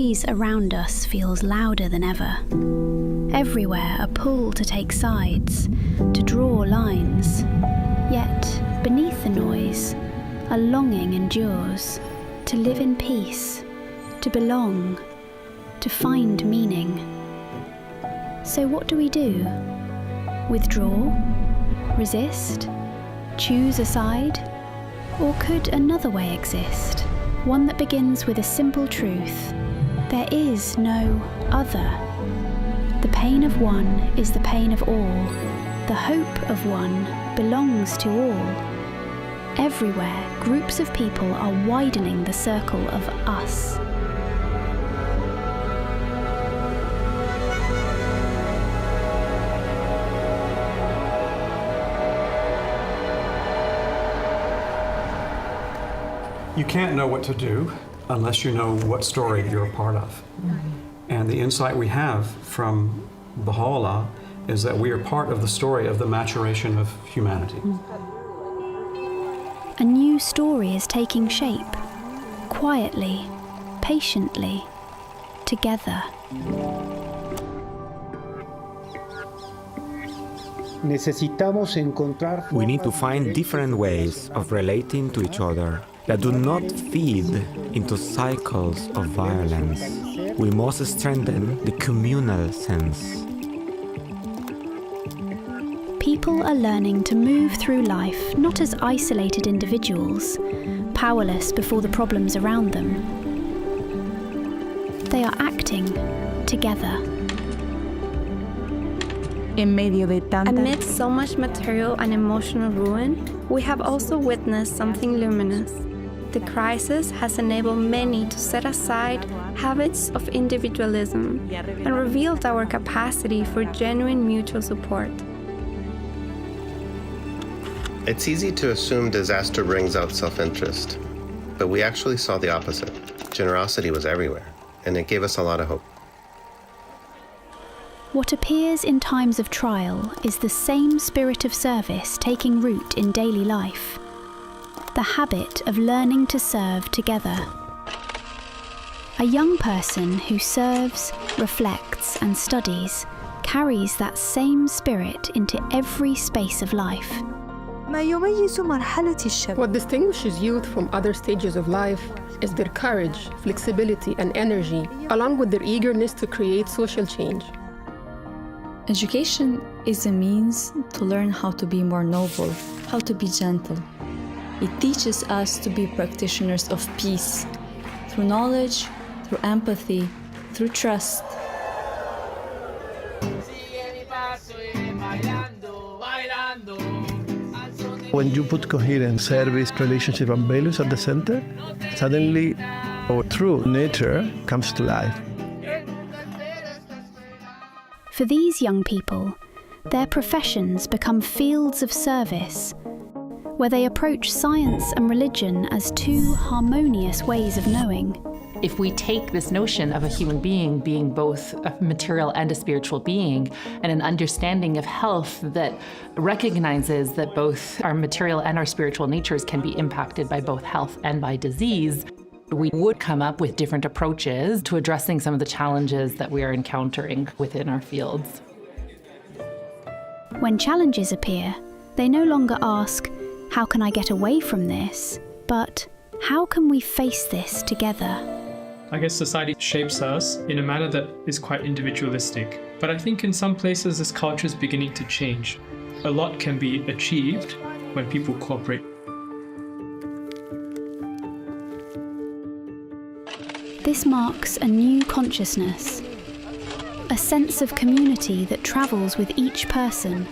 noise around us feels louder than ever. Everywhere a pull to take sides, to draw lines. Yet, beneath the noise, a longing endures, to live in peace, to belong, to find meaning. So what do we do? Withdraw? Resist? Choose a side? Or could another way exist? One that begins with a simple truth. There is no other. The pain of one is the pain of all. The hope of one belongs to all. Everywhere, groups of people are widening the circle of us. You can't know what to do unless you know what story you're a part of. And the insight we have from Baha'u'llah is that we are part of the story of the maturation of humanity. A new story is taking shape, quietly, patiently, together. We need to find different ways of relating to each other that do not feed into cycles of violence. We must strengthen the communal sense. People are learning to move through life not as isolated individuals, powerless before the problems around them. They are acting together. Amidst so much material and emotional ruin, we have also witnessed something luminous. The crisis has enabled many to set aside habits of individualism and revealed our capacity for genuine mutual support. It's easy to assume disaster brings out self-interest, but we actually saw the opposite. Generosity was everywhere, and it gave us a lot of hope. What appears in times of trial is the same spirit of service taking root in daily life. The habit of learning to serve together. A young person who serves, reflects, and studies carries that same spirit into every space of life. What distinguishes youth from other stages of life is their courage, flexibility, and energy, along with their eagerness to create social change. Education is a means to learn how to be more noble, how to be gentle. It teaches us to be practitioners of peace, through knowledge, through empathy, through trust. When you put coherence, service, relationship, and values at the center, suddenly our true nature comes to life. For these young people, their professions become fields of service, where they approach science and religion as two harmonious ways of knowing. If we take this notion of a human being being both a material and a spiritual being, and an understanding of health that recognizes that both our material and our spiritual natures can be impacted by both health and by disease, we would come up with different approaches to addressing some of the challenges that we are encountering within our fields. When challenges appear, they no longer ask, "How can I get away from this?" but "How can we face this together?" I guess society shapes us in a manner that is quite individualistic. But I think in some places this culture is beginning to change. A lot can be achieved when people cooperate. This marks a new consciousness, a sense of community that travels with each person.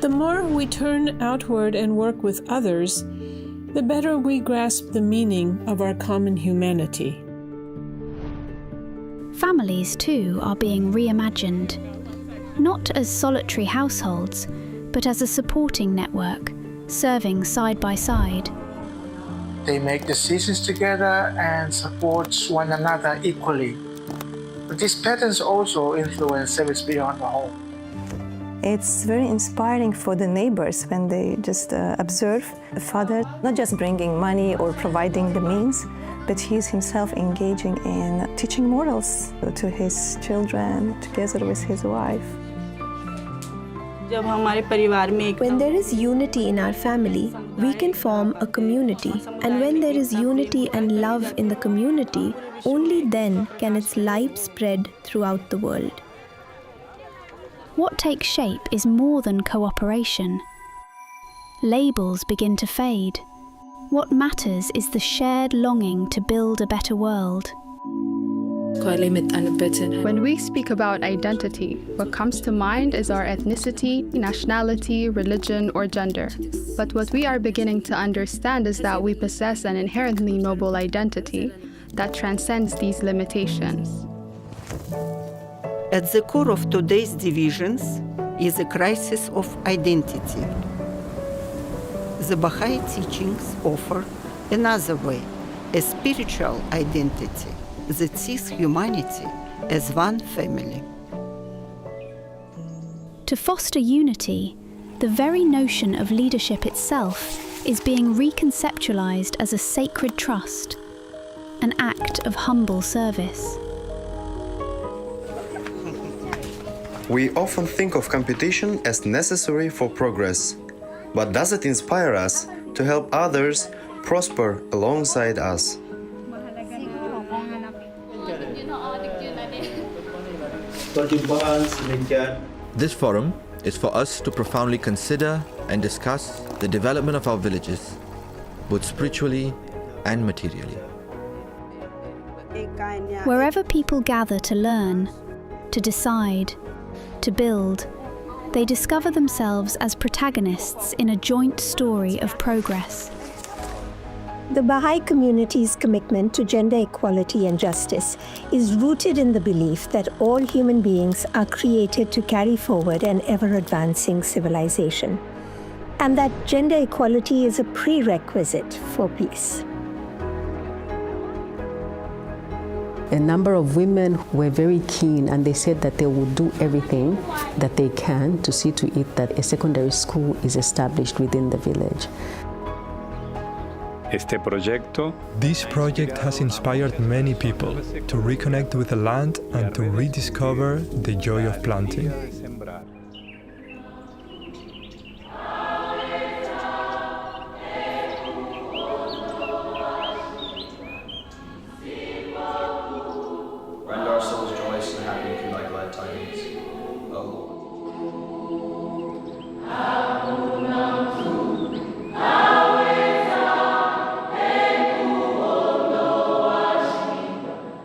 The more we turn outward and work with others, the better we grasp the meaning of our common humanity. Families, too, are being reimagined, not as solitary households, but as a supporting network, serving side by side. They make decisions together and support one another equally. But these patterns also influence service beyond the home. It's very inspiring for the neighbors when they just observe the father not just bringing money or providing the means, but he's himself engaging in teaching morals to his children together with his wife. When there is unity in our family, we can form a community. And when there is unity and love in the community, only then can its light spread throughout the world. What takes shape is more than cooperation. Labels begin to fade. What matters is the shared longing to build a better world. When we speak about identity, what comes to mind is our ethnicity, nationality, religion, or gender. But what we are beginning to understand is that we possess an inherently noble identity that transcends these limitations. At the core of today's divisions is a crisis of identity. The Bahá'í teachings offer another way, a spiritual identity that sees humanity as one family. To foster unity, the very notion of leadership itself is being reconceptualized as a sacred trust, an act of humble service. We often think of competition as necessary for progress, but does it inspire us to help others prosper alongside us? This forum is for us to profoundly consider and discuss the development of our villages, both spiritually and materially. Wherever people gather to learn, to decide, to build, they discover themselves as protagonists in a joint story of progress. The Baha'i community's commitment to gender equality and justice is rooted in the belief that all human beings are created to carry forward an ever-advancing civilization, and that gender equality is a prerequisite for peace. A number of women were very keen, and they said that they would do everything that they can to see to it that a secondary school is established within the village. This project has inspired many people to reconnect with the land and to rediscover the joy of planting. Render our souls joyous and happy through thy glad tidings, O Lord.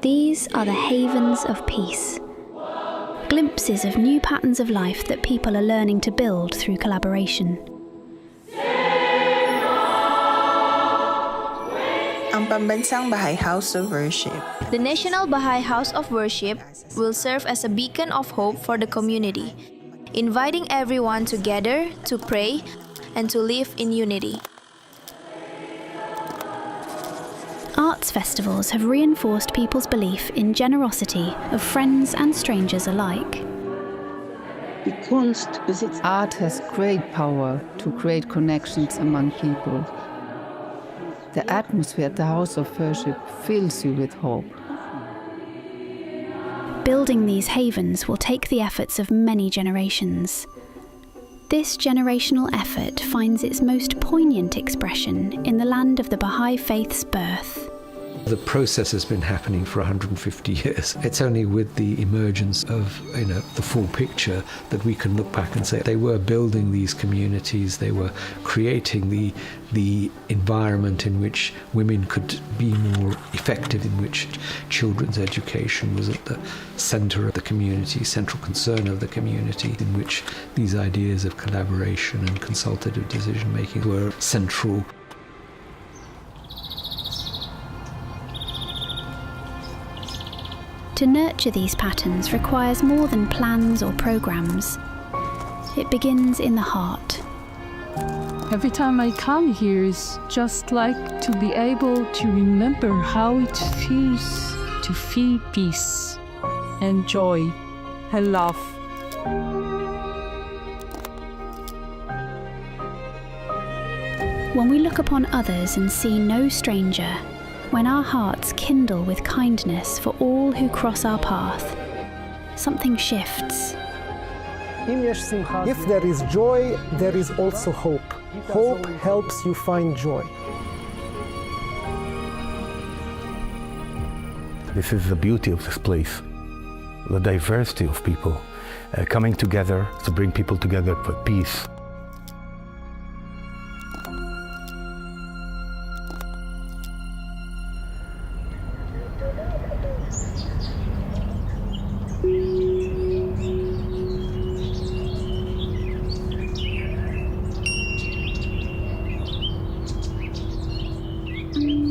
These are the havens of peace, glimpses of new patterns of life that people are learning to build through collaboration. Ang Pambansang Baha'i House of Worship. The National Baha'i House of Worship will serve as a beacon of hope for the community, inviting everyone to gather, to pray, and to live in unity. Arts festivals have reinforced people's belief in generosity of friends and strangers alike. Art has great power to create connections among people. The atmosphere at the House of Worship fills you with hope. Building these havens will take the efforts of many generations. This generational effort finds its most poignant expression in the land of the Baha'i faith's birth. The process has been happening for 150 years. It's only with the emergence of the full picture that we can look back and say they were building these communities, they were creating the environment in which women could be more effective, in which children's education was at the centre of the community, central concern of the community, in which these ideas of collaboration and consultative decision-making were central. To nurture these patterns requires more than plans or programs. It begins in the heart. Every time I come here, it's just like to be able to remember how it feels to feel peace and joy and love. When we look upon others and see no stranger, when our hearts kindle with kindness for all who cross our path, something shifts. If there is joy, there is also hope. Hope helps you find joy. This is the beauty of this place, the diversity of people coming together to bring people together for peace.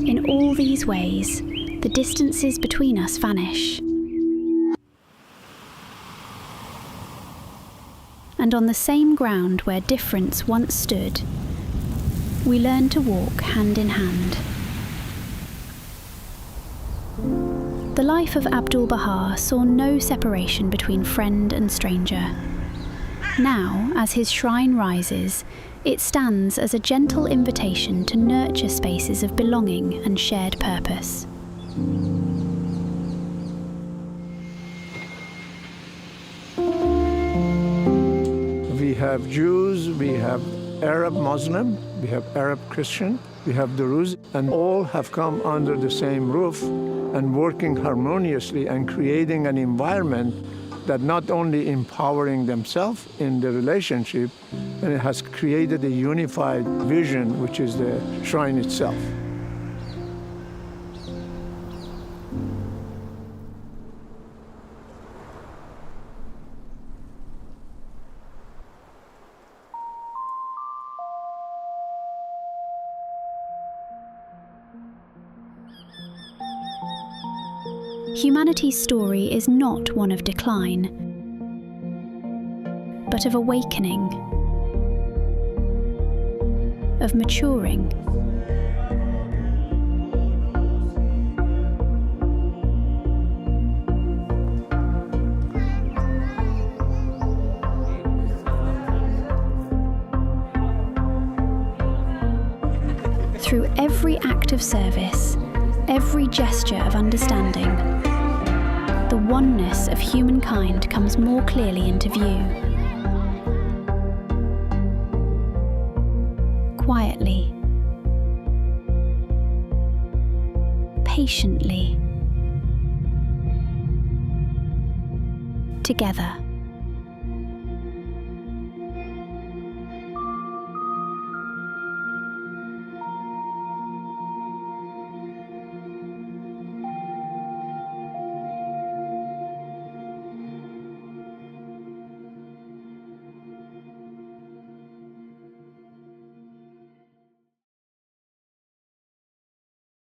In all these ways, the distances between us vanish. And on the same ground where difference once stood, we learn to walk hand in hand. The life of Abdul-Baha saw no separation between friend and stranger. Now, as his shrine rises, it stands as a gentle invitation to nurture spaces of belonging and shared purpose. We have Jews, we have Arab Muslim, we have Arab Christian, we have Druze, and all have come under the same roof and working harmoniously and creating an environment that not only empowering themselves in the relationship, and it has created a unified vision, which is the shrine itself. Humanity's story is not one of decline, but of awakening, of maturing. Through every act of service, every gesture of understanding, the oneness of humankind comes more clearly into view. Quietly, patiently, together.